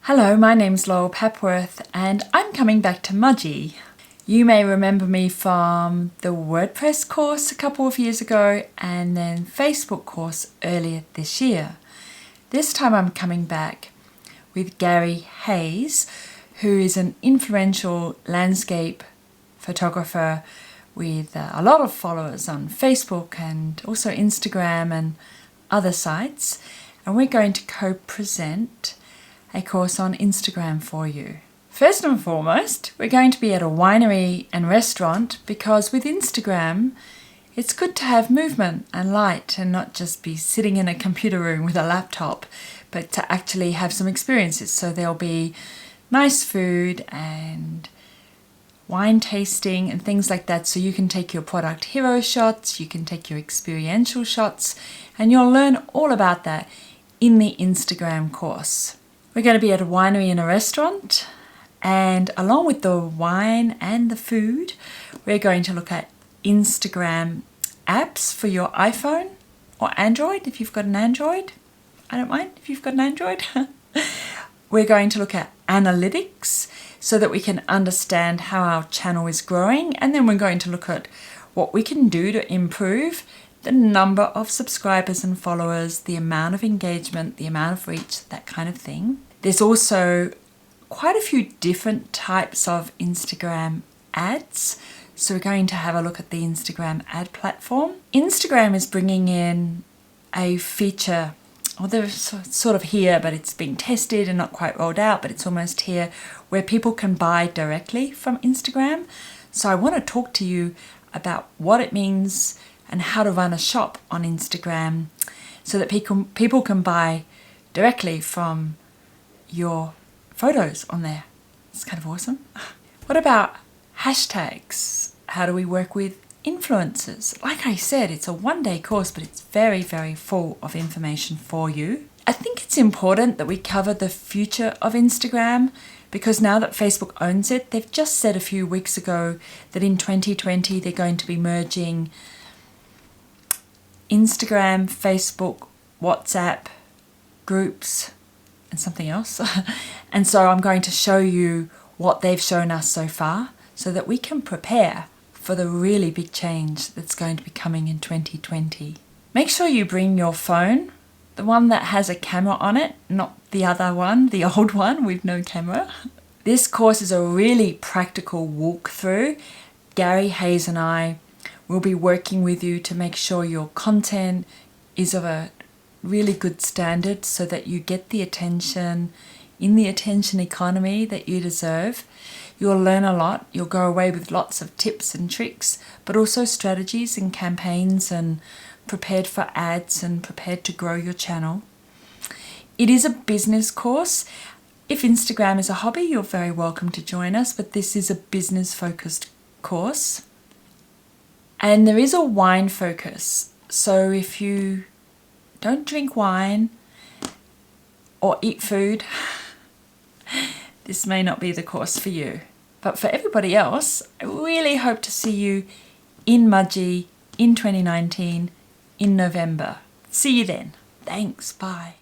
Hello, my name's Laurel Papworth and I'm coming back to Mudgee. You may remember me from the WordPress course a couple of years ago and then Facebook course earlier this year. This time I'm coming back with Gary Hayes, who is an influential landscape photographer with a lot of followers on Facebook and also Instagram and other sites. And we're going to co-present a course on Instagram for you. First and foremost, we're going to be at a winery and restaurant because with Instagram, it's good to have movement and light and not just be sitting in a computer room with a laptop, but to actually have some experiences. So there'll be nice food and wine tasting and things like that. So you can take your product hero shots, you can take your experiential shots, and you'll learn all about that in the Instagram course. We're going to be at a winery and a restaurant, and along with the wine and the food, we're going to look at Instagram apps for your iPhone or Android if you've got an Android. I don't mind if you've got an Android. We're going to look at analytics so that we can understand how our channel is growing, and then we're going to look at what we can do to improve the number of subscribers and followers, the amount of engagement, the amount of reach, that kind of thing. There's also quite a few different types of Instagram ads. So we're going to have a look at the Instagram ad platform. Instagram is bringing in a feature, or they're sort of here, but it's being tested and not quite rolled out, but it's almost here, where people can buy directly from Instagram. So I want to talk to you about what it means and how to run a shop on Instagram so that people can buy directly from your photos on there. It's kind of awesome. What about hashtags? How do we work with influencers? Like I said, it's a one-day course, but it's very, very full of information for you. I think it's important that we cover the future of Instagram because now that Facebook owns it, they've just said a few weeks ago that in 2020 they're going to be merging Instagram, Facebook, WhatsApp, groups, and something else. And so I'm going to show you what they've shown us so far so that we can prepare for the really big change that's going to be coming in 2020. Make sure you bring your phone, the one that has a camera on it, not the other one, the old one with no camera. This course is a really practical walkthrough. Gary Hayes and I will be working with you to make sure your content is of a really good standard so that you get the attention in the attention economy that you deserve. You'll learn a lot. You'll go away with lots of tips and tricks, but also strategies and campaigns and prepared for ads and prepared to grow your channel. It is a business course. If Instagram is a hobby, you're very welcome to join us, but this is a business-focused course. And there is a wine focus. So if you don't drink wine or eat food, this may not be the course for you. But for everybody else, I really hope to see you in Mudgee in 2019 in November. See you then. Thanks. Bye.